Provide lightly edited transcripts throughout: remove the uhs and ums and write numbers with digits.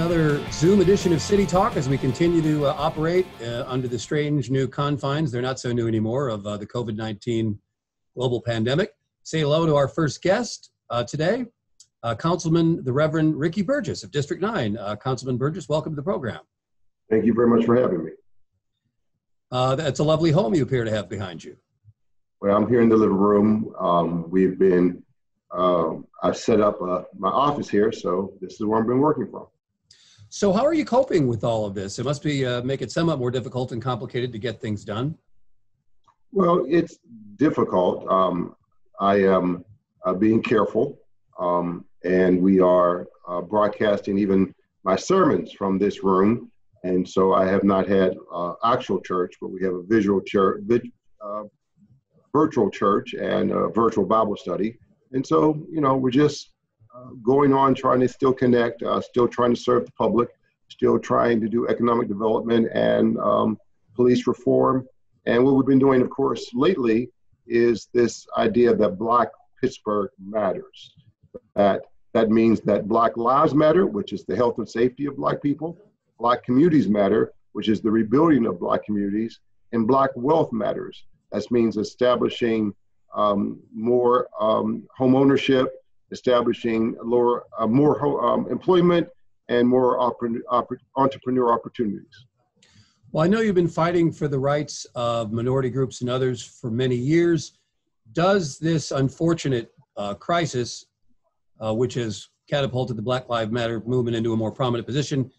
another Zoom edition of CityTalk as we continue to operate under the strange new confines. They're not so new anymore of the COVID-19 global pandemic. Say hello to our first guest today, Councilman, the Reverend Ricky Burgess of District 9. Councilman Burgess, welcome to the program. Thank you very much for having me. That's a lovely home you appear to have behind you. Well, I'm here in the living room. I've set up my office here, so this is where I've been working from. So how are you coping with all of this? It must be make it somewhat more difficult and complicated to get things done. Well, it's difficult. I am being careful, and we are broadcasting even my sermons from this room. And so I have not had actual church, but we have a visual church, virtual church and a virtual Bible study. And so, you know, we're just going on, trying to still connect, still trying to serve the public, still trying to do economic development and police reform. And what we've been doing, of course, lately is this idea that Black Pittsburgh matters. That means that Black lives matter, which is the health and safety of Black people. Black communities matter, which is the rebuilding of Black communities. And Black wealth matters. That means establishing more home ownership, establishing more employment, and more entrepreneur opportunities. Well, I know you've been fighting for the rights of minority groups and others for many years. Does this unfortunate crisis, which has catapulted the Black Lives Matter movement into a more prominent position,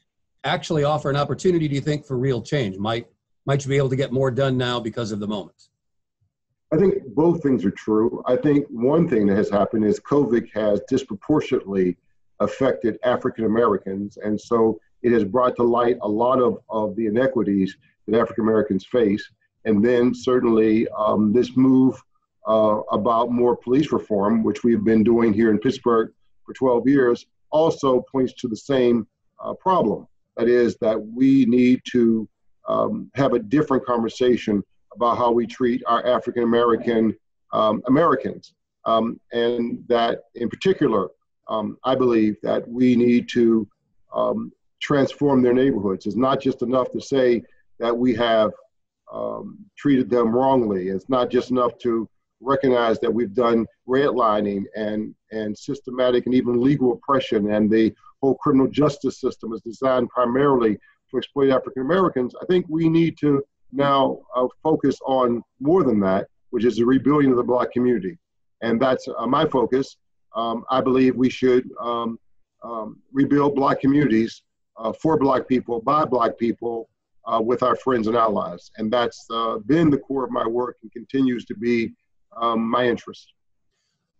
actually offer an opportunity, do you think, for real change? Might you be able to get more done now because of the moment? I think both things are true. I think one thing that has happened is COVID has disproportionately affected African Americans. And so it has brought to light a lot of the inequities that African Americans face. And then certainly this move about more police reform, which we've been doing here in Pittsburgh for 12 years, also points to the same problem. That is that we need to have a different conversation about how we treat our African American Americans. And that in particular, I believe that we need to transform their neighborhoods. It's not just enough to say that we have treated them wrongly. It's not just enough to recognize that we've done redlining and systematic and even legal oppression, and the whole criminal justice system is designed primarily to exploit African Americans. I think we need to now focus on more than that, which is the rebuilding of the Black community. And that's my focus. I believe we should rebuild Black communities for Black people, by Black people, with our friends and allies. And that's been the core of my work and continues to be my interest.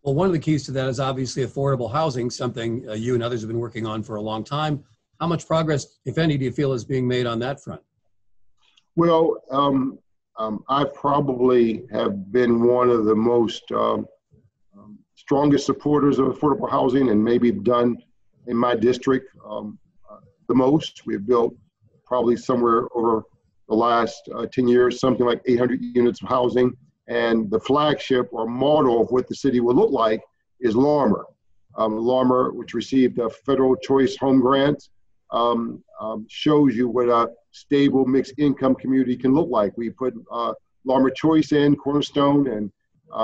Well, one of the keys to that is obviously affordable housing, something you and others have been working on for a long time. How much progress, if any, do you feel is being made on that front? Well, I probably have been one of the most strongest supporters of affordable housing, and maybe done in my district the most. We've built probably somewhere over the last 10 years, something like 800 units of housing. And the flagship or model of what the city will look like is Larmer. Larmer, which received a federal choice home grant, shows you what a stable mixed income community can look like. We put Larmer Choice in, Cornerstone, and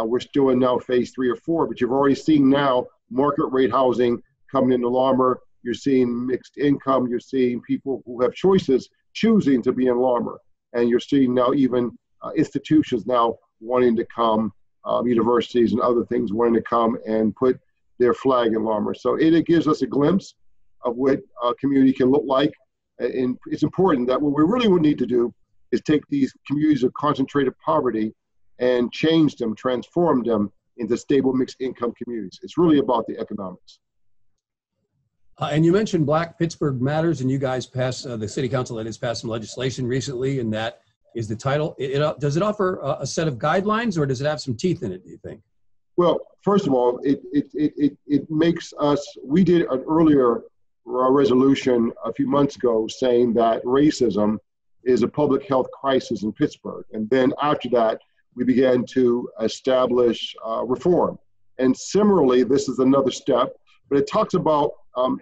we're still in now phase 3 or 4, but you've already seen now market rate housing coming into Larmer. You're seeing mixed income. You're seeing people who have choices choosing to be in Larmer. And you're seeing now even institutions now wanting to come, universities and other things wanting to come and put their flag in Larmer. So it gives us a glimpse of what a community can look like. And it's important that what we really would need to do is take these communities of concentrated poverty and change them, transform them into stable mixed income communities. It's really about the economics. And you mentioned Black Pittsburgh Matters, and you guys passed, the city council that has passed some legislation recently, and that is the title. Does it offer a set of guidelines, or does it have some teeth in it, do you think? Well, first of all, it makes us, we did an earlier resolution a few months ago saying that racism is a public health crisis in Pittsburgh. And then after that, we began to establish reform. And similarly, this is another step, but it talks about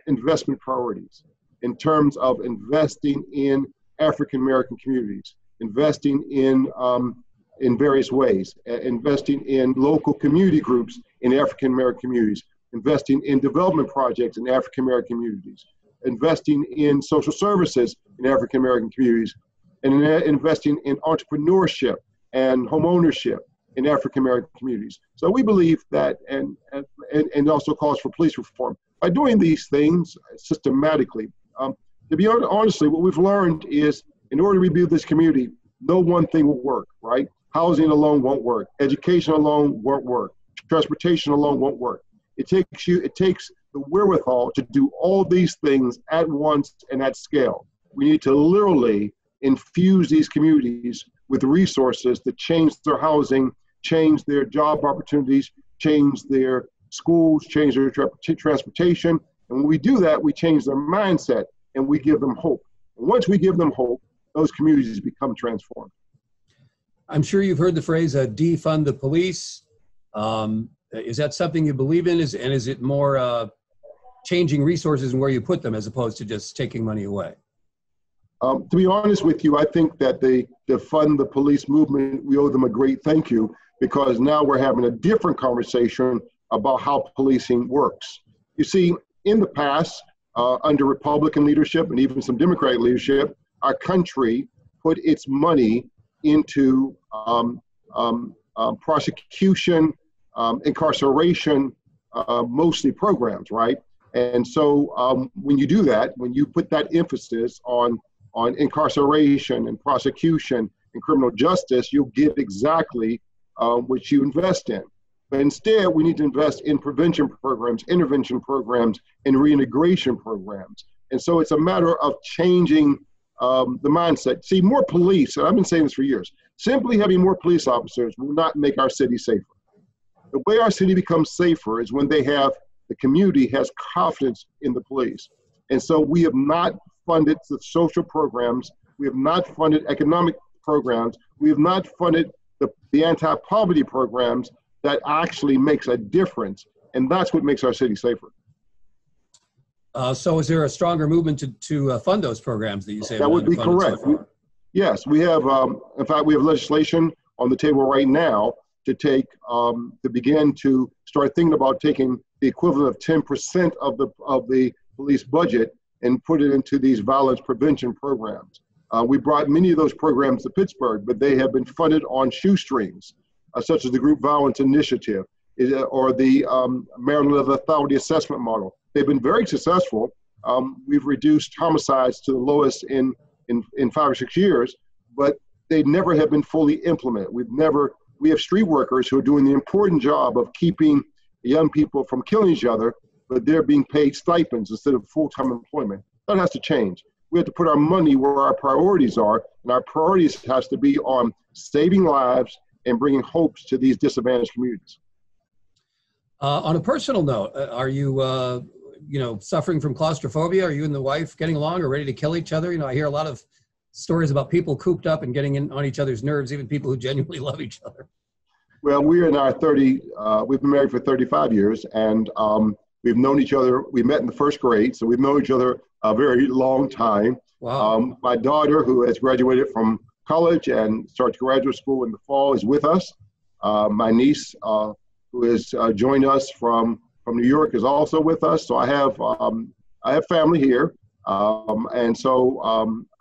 investment priorities. in terms of investing in African American communities, investing in various ways, investing in local community groups in African American communities, investing in development projects in African American communities, investing in social services in African American communities, and investing in entrepreneurship and home ownership in African American communities. So we believe that, and also calls for police reform. By doing these things systematically, to be honestly, what we've learned is in order to rebuild this community, no one thing will work, right? Housing alone won't work. Education alone won't work. Transportation alone won't work. It takes the wherewithal to do all these things at once and at scale. We need to literally infuse these communities with resources to change their housing, change their job opportunities, change their schools, change their transportation. And when we do that, we change their mindset and we give them hope. And once we give them hope, those communities become transformed. I'm sure you've heard the phrase defund the police. Is that something you believe in? Is it more changing resources and where you put them as opposed to just taking money away? To be honest with you, I think that the defund the police movement, we owe them a great thank you, because now we're having a different conversation about how policing works. You see, in the past, under Republican leadership and even some Democratic leadership, our country put its money into prosecution, incarceration, mostly programs, right? And so when you do that, when you put that emphasis on incarceration and prosecution and criminal justice, you'll get exactly what you invest in. But instead, we need to invest in prevention programs, intervention programs, and reintegration programs. And so it's a matter of changing the mindset. See, more police, and I've been saying this for years, simply having more police officers will not make our city safer. The way our city becomes safer is when the community has confidence in the police. And so we have not funded the social programs, we have not funded economic programs, we have not funded the anti-poverty programs that actually makes a difference. And that's what makes our city safer. So is there a stronger movement to fund those programs that you say? That would be correct. Yes, we have, in fact, we have legislation on the table right now to begin to start thinking about taking the equivalent of 10% of the police budget and put it into these violence prevention programs. We brought many of those programs to Pittsburgh, but they have been funded on shoestrings, such as the Group Violence Initiative or the Maryland Lethality Assessment Model. They've been very successful. We've reduced homicides to the lowest in 5 or 6 years, but they never have been fully implemented. We have street workers who are doing the important job of keeping young people from killing each other, but they're being paid stipends instead of full-time employment. That has to change. We have to put our money where our priorities are, and our priorities has to be on saving lives and bringing hopes to these disadvantaged communities. On a personal note, are you, suffering from claustrophobia? Are you and the wife getting along or ready to kill each other? I hear a lot of stories about people cooped up and getting in on each other's nerves, even people who genuinely love each other. Well, we're in our we've been married for 35 years, and we've known each other. We met in the first grade, so we've known each other a very long time. Wow. My daughter, who has graduated from college and starts graduate school in the fall, is with us. My niece, who has joined us from New York, is also with us. So I have family here, and so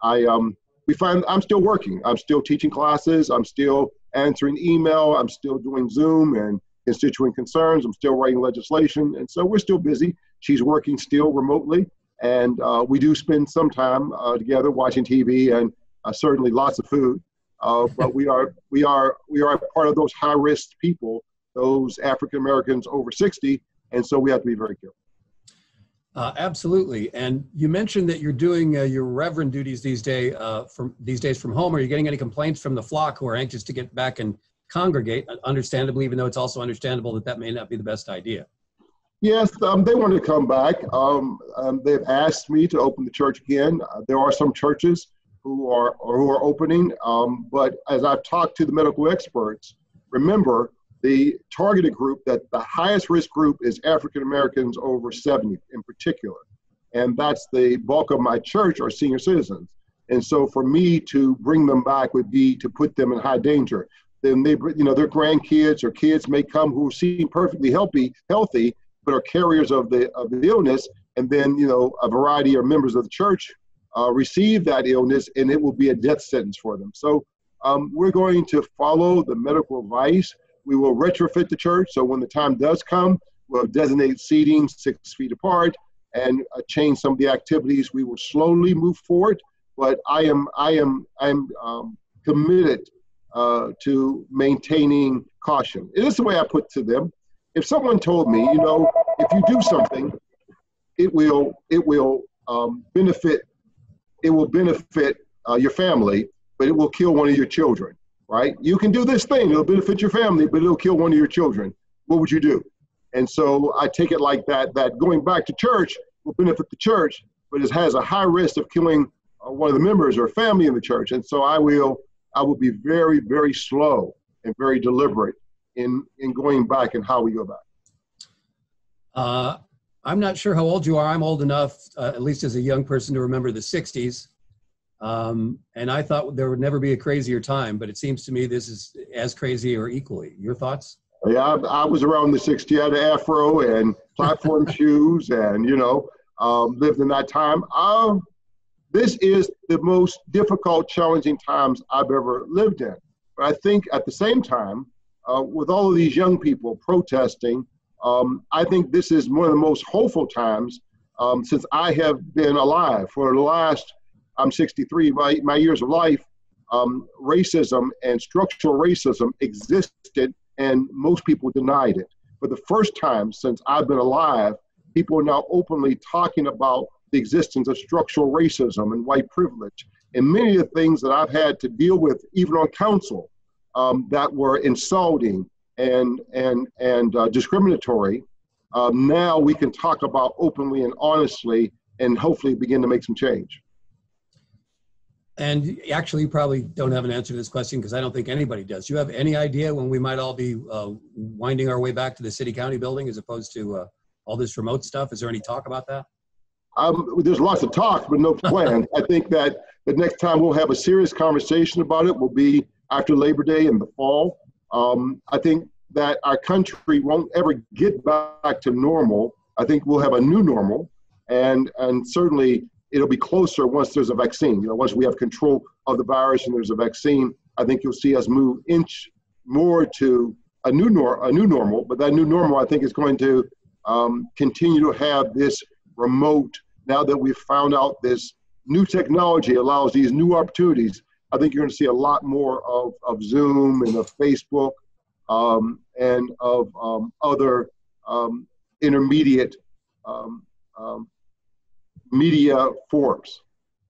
I'm still working. I'm still teaching classes. I'm still answering email. I'm still doing Zoom and constituent concerns. I'm still writing legislation, and so we're still busy. She's working still remotely, and we do spend some time together watching TV and certainly lots of food. But we are part of those high-risk people, those African Americans over 60, and so we have to be very careful. Absolutely. And you mentioned that you're doing your reverend duties these days from home. Are you getting any complaints from the flock who are anxious to get back and congregate, understandably, even though it's also understandable that may not be the best idea? Yes, they want to come back. They've asked me to open the church again. There are some churches who are opening, but as I've talked to the medical experts, remember, the targeted group, that the highest risk group is African Americans over 70 in particular. and that's the bulk of my church are senior citizens. And so for me to bring them back would be to put them in high danger. Then their grandkids or kids may come who seem perfectly healthy, but are carriers of the illness. And then, a variety of members of the church receive that illness, and it will be a death sentence for them. So we're going to follow the medical advice. We will retrofit the church. So when the time does come, we'll designate seating 6 feet apart and change some of the activities. We will slowly move forward, but I am committed to maintaining caution. It is the way I put to them. If someone told me, if you do something, it will benefit your family, but it will kill one of your children, right? You can do this thing, it'll benefit your family, but it'll kill one of your children. What would you do? And so I take it like that going back to church will benefit the church, but it has a high risk of killing one of the members or family in the church. And so I will be very, very slow and very deliberate in going back and how we go back. I'm not sure how old you are. I'm old enough, at least as a young person, to remember the 60s. And I thought there would never be a crazier time, but it seems to me this is as crazy or equally. Your thoughts? Yeah, I was around the 60s. I had an afro and platform shoes and, lived in that time. This is the most difficult, challenging times I've ever lived in. But I think at the same time, with all of these young people protesting, I think this is one of the most hopeful times since I have been alive. For the last, I'm 63, my years of life, racism and structural racism existed and most people denied it. For the first time since I've been alive, people are now openly talking about the existence of structural racism and white privilege. And many of the things that I've had to deal with, even on council, that were insulting and discriminatory, now we can talk about openly and honestly and hopefully begin to make some change. And actually, you probably don't have an answer to this question because I don't think anybody does. Do you have any idea when we might all be winding our way back to the city-county building as opposed to all this remote stuff? Is there any talk about that? There's lots of talk, but no plan. I think that the next time we'll have a serious conversation about it will be after Labor Day in the fall. I think that our country won't ever get back to normal. I think we'll have a new normal, and certainly it'll be closer once there's a vaccine. Once we have control of the virus and there's a vaccine, I think you'll see us move inch more to a new normal. But that new normal, I think, is going to continue to have this remote. Now that we've found out this new technology allows these new opportunities, I think you're going to see a lot more of Zoom and of Facebook and of other intermediate media forms.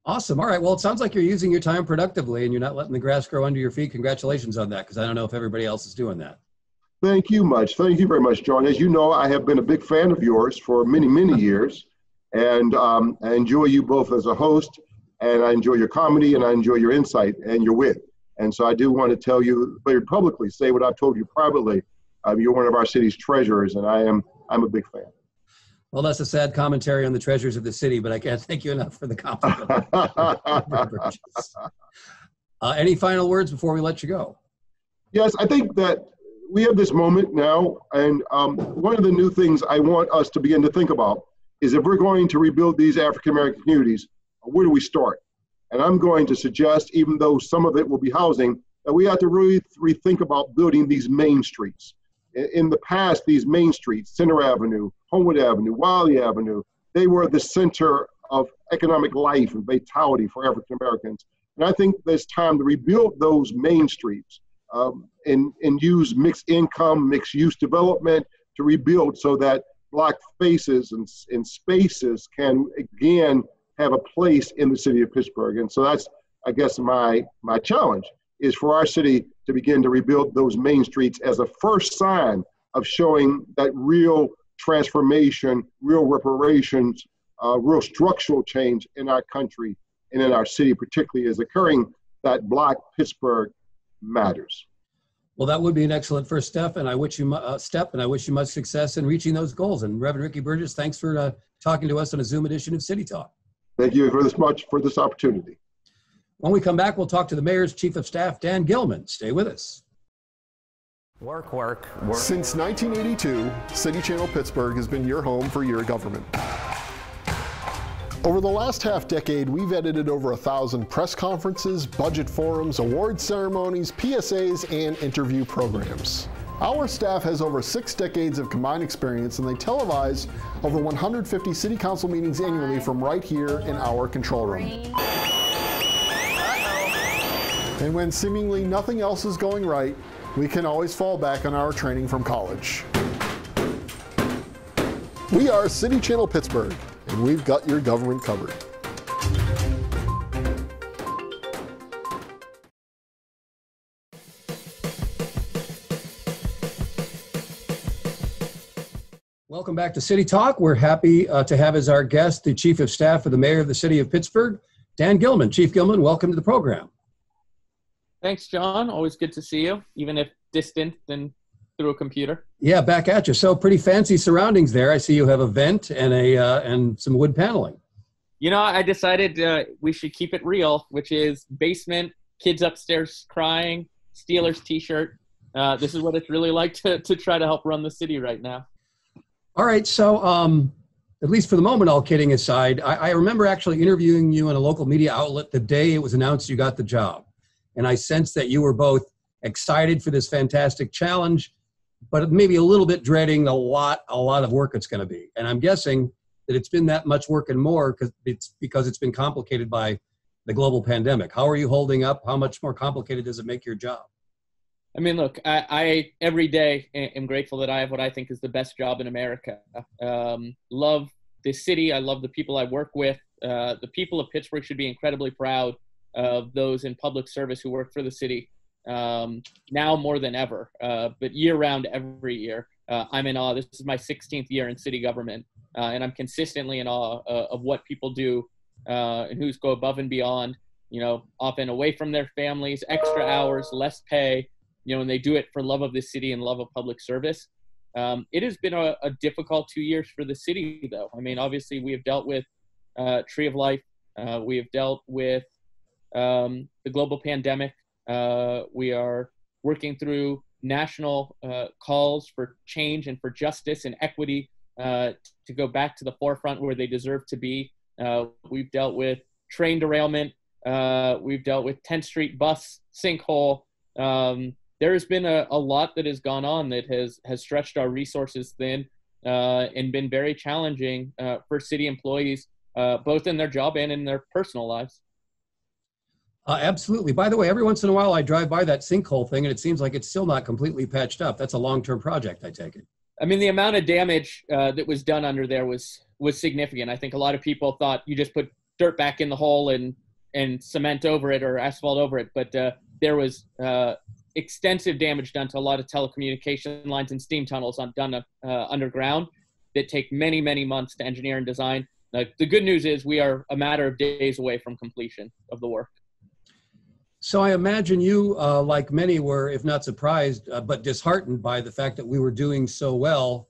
Awesome. All right. Well, it sounds like you're using your time productively and you're not letting the grass grow under your feet. Congratulations on that, because I don't know if everybody else is doing that. Thank you much. Thank you very much, John. As you know, I have been a big fan of yours for many, many years. And I enjoy you both as a host, and I enjoy your comedy, and I enjoy your insight and your wit. And so I do want to tell you very publicly, say what I've told you privately. You're one of our city's treasures, and I'm a big fan. Well, that's a sad commentary on the treasures of the city, but I can't thank you enough for the compliment. Any final words before we let you go? Yes, I think that we have this moment now, and one of the new things I want us to begin to think about is if we're going to rebuild these African-American communities, where do we start? And I'm going to suggest, even though some of it will be housing, that we have to really rethink about building these main streets. In the past, these main streets, Center Avenue, Homewood Avenue, Wiley Avenue, they were the center of economic life and vitality for African Americans. And I think there's time to rebuild those main streets and use mixed income, mixed use development to rebuild so that Black faces and spaces can again have a place in the city of Pittsburgh. And so that's, I guess, my challenge is for our city to begin to rebuild those main streets as a first sign of showing that real transformation, real reparations, real structural change in our country and in our city particularly is occurring, that Black Pittsburgh matters. Well, that would be an excellent first step, and I wish you much success in reaching those goals. And Reverend Ricky Burgess, thanks for talking to us on a Zoom edition of City Talk. Thank you very much for this opportunity. When we come back, we'll talk to the Mayor's Chief of Staff, Dan Gilman. Stay with us. Work, work, work. Since 1982, City Channel Pittsburgh has been your home for your government. Over the last half-decade, we've edited over 1,000 press conferences, budget forums, award ceremonies, PSAs, and interview programs. Our staff has over 6 decades of combined experience, and they televise over 150 City Council meetings annually from right here in our control room. And when seemingly nothing else is going right, we can always fall back on our training from college. We are City Channel Pittsburgh, and we've got your government covered. Welcome back to City Talk. We're happy to have as our guest the Chief of Staff for the Mayor of the City of Pittsburgh, Dan Gilman. Chief Gilman, welcome to the program. Thanks, John. Always good to see you, even if distant and through a computer. Yeah, back at you. So pretty fancy surroundings there. I see you have a vent and and some wood paneling. You know, I decided we should keep it real, which is basement, kids upstairs crying, Steelers t-shirt. This is what it's really like to try to help run the city right now. All right. So at least for the moment, all kidding aside, I remember actually interviewing you in a local media outlet the day it was announced you got the job. And I sensed that you were both excited for this fantastic challenge, but maybe a little bit dreading a lot of work it's going to be. And I'm guessing that it's been that much work and more because it's been complicated by the global pandemic. How are you holding up? How much more complicated does it make your job? I mean, look, I every day am grateful that I have what I think is the best job in America. Love this city. I love the people I work with. The people of Pittsburgh should be incredibly proud of those in public service who work for the city, now more than ever, but year-round every year. I'm in awe. This is my 16th year in city government, and I'm consistently in awe of what people do and who's go above and beyond, you know, often away from their families, extra hours, less pay, you know, and they do it for love of the city and love of public service. It has been a difficult 2 years for the city, though. I mean, obviously, we have dealt with Tree of Life. We have dealt with the global pandemic. We are working through national calls for change and for justice and equity to go back to the forefront where they deserve to be. We've dealt with train derailment. We've dealt with 10th Street bus sinkhole. There has been a lot that has gone on that has stretched our resources thin and been very challenging for city employees, both in their job and in their personal lives. Absolutely. By the way, every once in a while I drive by that sinkhole thing and it seems like it's still not completely patched up. That's a long-term project, I take it. I mean, the amount of damage that was done under there was significant. I think a lot of people thought you just put dirt back in the hole and cement over it or asphalt over it. But there was extensive damage done to a lot of telecommunication lines and steam tunnels done underground that take many, many months to engineer and design. The good news is we are a matter of days away from completion of the work. So I imagine you, like many, were, if not surprised, but disheartened by the fact that we were doing so well,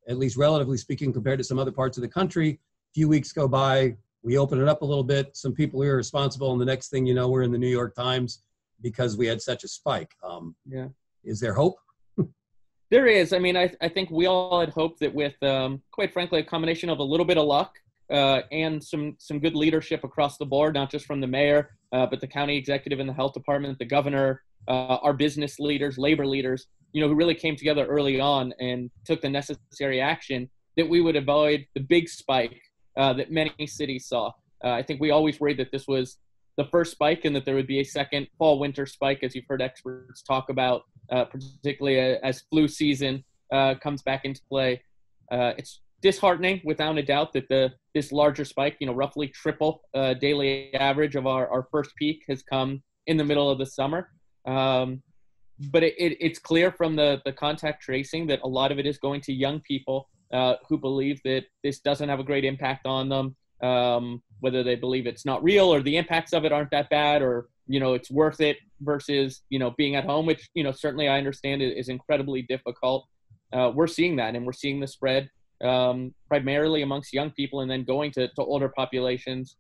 at least relatively speaking, compared to some other parts of the country. A few weeks go by, we open it up a little bit, some people are responsible, and the next thing you know, we're in the New York Times because we had such a spike. Yeah. Is there hope? There is. I mean, I think we all had hoped that with, quite frankly, a combination of a little bit of luck and some good leadership across the board, not just from the mayor, but the county executive and the health department, the governor, our business leaders, labor leaders, you know, who really came together early on and took the necessary action that we would avoid the big spike that many cities saw. I think we always worried that this was the first spike and that there would be a second fall-winter spike, as you've heard experts talk about, particularly as flu season comes back into play. It's disheartening, without a doubt, that this larger spike, you know, roughly triple daily average of our first peak has come in the middle of the summer. But it's clear from the contact tracing that a lot of it is going to young people who believe that this doesn't have a great impact on them, whether they believe it's not real or the impacts of it aren't that bad, or, you know, it's worth it versus, you know, being at home, which, you know, certainly I understand is incredibly difficult. We're seeing that, and we're seeing the spread primarily amongst young people, and then going to older populations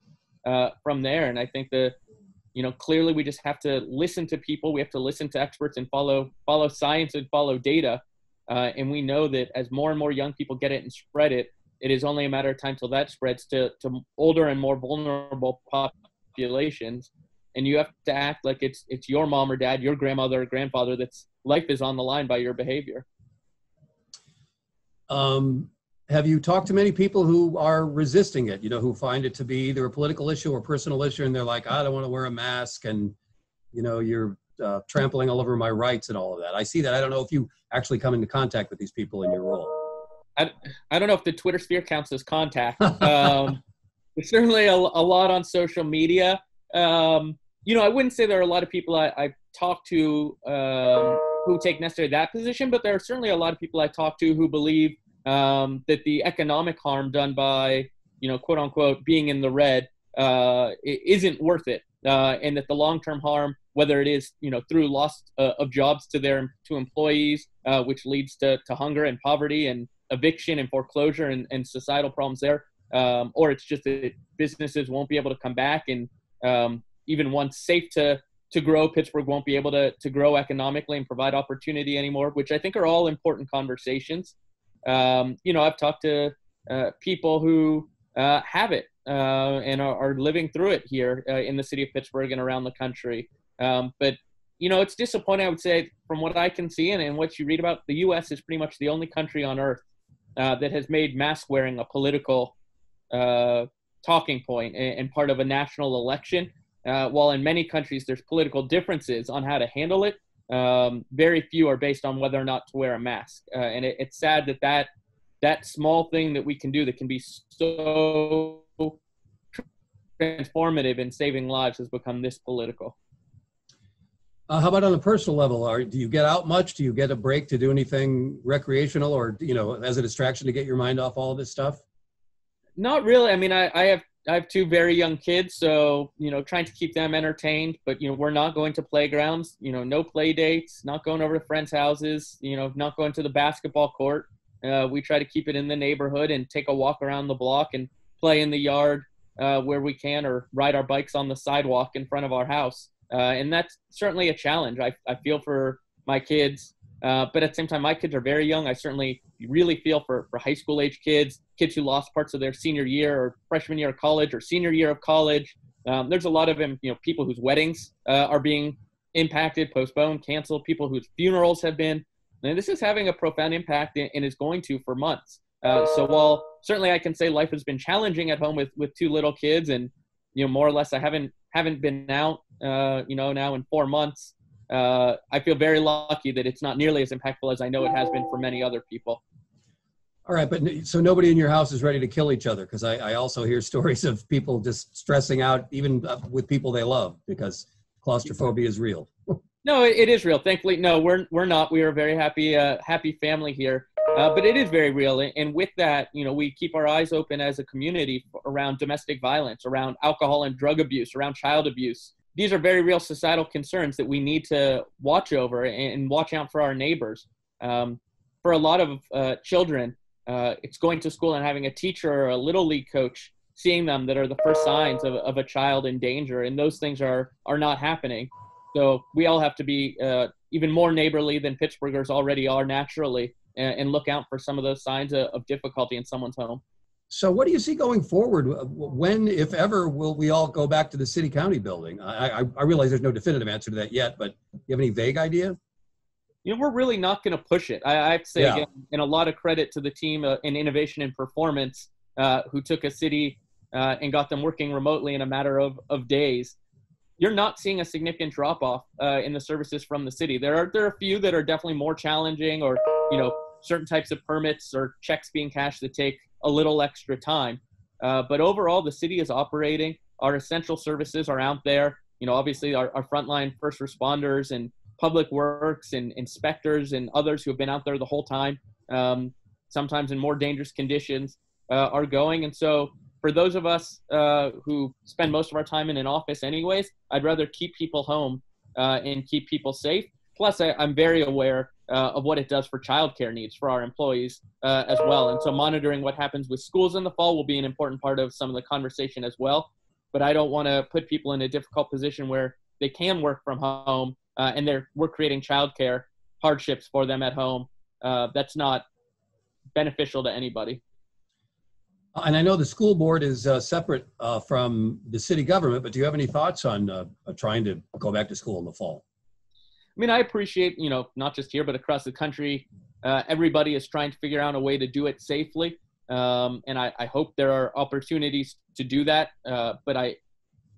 from there. And I think clearly we just have to listen to people. We have to listen to experts and follow science and follow data. And we know that as more and more young people get it and spread it, it is only a matter of time till that spreads to older and more vulnerable populations. And you have to act like it's your mom or dad, your grandmother or grandfather that's life is on the line by your behavior. Have you talked to many people who are resisting it, who find it to be either a political issue or personal issue, and they're like, I don't want to wear a mask, and, you're trampling all over my rights and all of that? I see that. I don't know if you actually come into contact with these people in your role. I don't know if the Twitter sphere counts as contact. There's certainly a lot on social media. I wouldn't say there are a lot of people I talk to who take necessarily that position, but there are certainly a lot of people I talk to who believe that the economic harm done by, quote unquote, being in the red isn't worth it. And that the long-term harm, whether it is, through loss of jobs to employees, which leads to hunger and poverty and eviction and foreclosure and societal problems there, or it's just that businesses won't be able to come back, and even once safe to grow, Pittsburgh won't be able to grow economically and provide opportunity anymore, which I think are all important conversations. I've talked to people who have it and are living through it here in the city of Pittsburgh and around the country. But it's disappointing, I would say, from what I can see and what you read about. The U.S. is pretty much the only country on earth that has made mask wearing a political talking point and part of a national election. While in many countries there's political differences on how to handle it, very few are based on whether or not to wear a mask. And it's sad that small thing that we can do that can be so transformative in saving lives has become this political. How about on a personal level? Do you get out much? Do you get a break to do anything recreational or, as a distraction to get your mind off all of this stuff? Not really. I mean, I have two very young kids, so, trying to keep them entertained, but, we're not going to playgrounds, no play dates, not going over to friends' houses, not going to the basketball court. We try to keep it in the neighborhood and take a walk around the block and play in the yard where we can, or ride our bikes on the sidewalk in front of our house. And that's certainly a challenge. I feel for my kids, but at the same time, my kids are very young. I certainly really feel for high school age kids who lost parts of their senior year or freshman year of college or senior year of college. There's a lot of them, people whose weddings are being impacted, postponed, canceled, people whose funerals have been. And this is having a profound impact and is going to for months. So while certainly I can say life has been challenging at home with two little kids, and more or less I haven't been out now in 4 months, I feel very lucky that it's not nearly as impactful as I know it has been for many other people. All right, but so nobody in your house is ready to kill each other, because I also hear stories of people just stressing out even with people they love because claustrophobia is real. No, it is real. Thankfully, no, we're not. We are a very happy family here, but it is very real. And with that, we keep our eyes open as a community around domestic violence, around alcohol and drug abuse, around child abuse. These are very real societal concerns that we need to watch over and watch out for our neighbors. For a lot of children, it's going to school and having a teacher or a little league coach seeing them that are the first signs of a child in danger, and those things are not happening. So we all have to be even more neighborly than Pittsburghers already are naturally, and look out for some of those signs of difficulty in someone's home. So what do you see going forward? When, if ever, will we all go back to the city-county building? I realize there's no definitive answer to that yet, but do you have any vague idea? We're really not going to push it. I have to say, again, and a lot of credit to the team in innovation and performance who took a city and got them working remotely in a matter of days. You're not seeing a significant drop-off in the services from the city. There are a few that are definitely more challenging, or certain types of permits or checks being cashed that take a little extra time. But overall, the city is operating. Our essential services are out there. Obviously our frontline first responders and public works and inspectors and others who have been out there the whole time, sometimes in more dangerous conditions, are going. And so for those of us who spend most of our time in an office anyways, I'd rather keep people home and keep people safe. Plus, I'm very aware of what it does for childcare needs for our employees as well. And so monitoring what happens with schools in the fall will be an important part of some of the conversation as well. But I don't want to put people in a difficult position where they can work from home and we're creating childcare hardships for them at home. That's not beneficial to anybody. And I know the school board is separate from the city government, but do you have any thoughts on trying to go back to school in the fall? I mean, I appreciate, not just here, but across the country, everybody is trying to figure out a way to do it safely. And I hope there are opportunities to do that. But I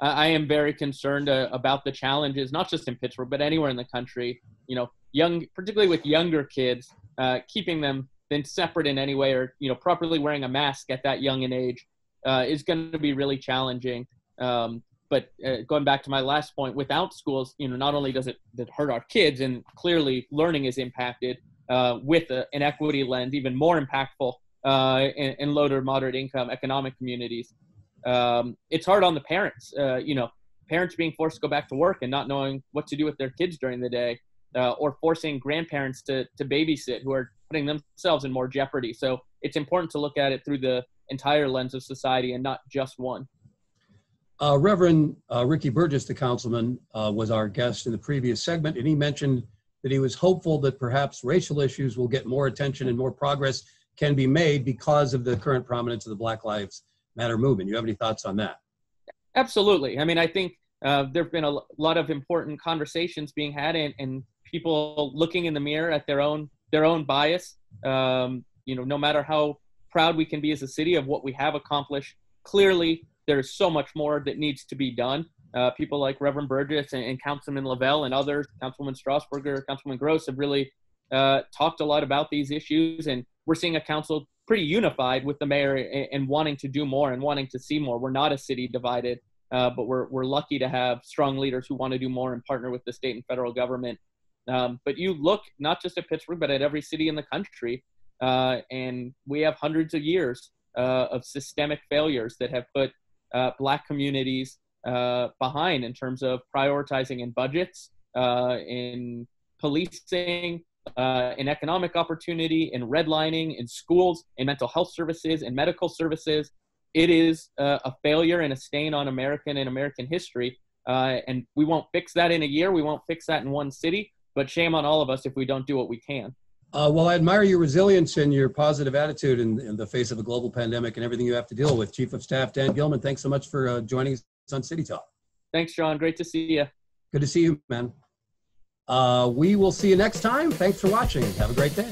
am very concerned about the challenges, not just in Pittsburgh, but anywhere in the country, particularly with younger kids, keeping them then separate in any way or, properly wearing a mask at that young an age is going to be really challenging. But going back to my last point, without schools, not only does it hurt our kids, and clearly learning is impacted with an equity lens, even more impactful in low to moderate income economic communities. It's hard on the parents, parents being forced to go back to work and not knowing what to do with their kids during the day, or forcing grandparents to babysit who are putting themselves in more jeopardy. So it's important to look at it through the entire lens of society and not just one. Reverend Ricky Burgess, the councilman, was our guest in the previous segment, and he mentioned that he was hopeful that perhaps racial issues will get more attention and more progress can be made because of the current prominence of the Black Lives Matter movement. You have any thoughts on that? Absolutely. I mean, I think there have been a lot of important conversations being had and people looking in the mirror at their own bias. No matter how proud we can be as a city of what we have accomplished, clearly there's so much more that needs to be done. People like Reverend Burgess and Councilman Lavelle and others, Councilman Strasburger, Councilman Gross, have really talked a lot about these issues. And we're seeing a council pretty unified with the mayor and wanting to do more and wanting to see more. We're not a city divided, but we're lucky to have strong leaders who want to do more and partner with the state and federal government. But you look not just at Pittsburgh, but at every city in the country, and we have hundreds of years of systemic failures that have put Black communities behind in terms of prioritizing in budgets, in policing, in economic opportunity, in redlining, in schools, in mental health services, in medical services. It is a failure and a stain on American history. And we won't fix that in a year. We won't fix that in one city. But shame on all of us if we don't do what we can. Well, I admire your resilience and your positive attitude in the face of a global pandemic and everything you have to deal with. Chief of Staff Dan Gilman, thanks so much for joining us on City Talk. Thanks, John. Great to see you. Good to see you, man. We will see you next time. Thanks for watching. Have a great day.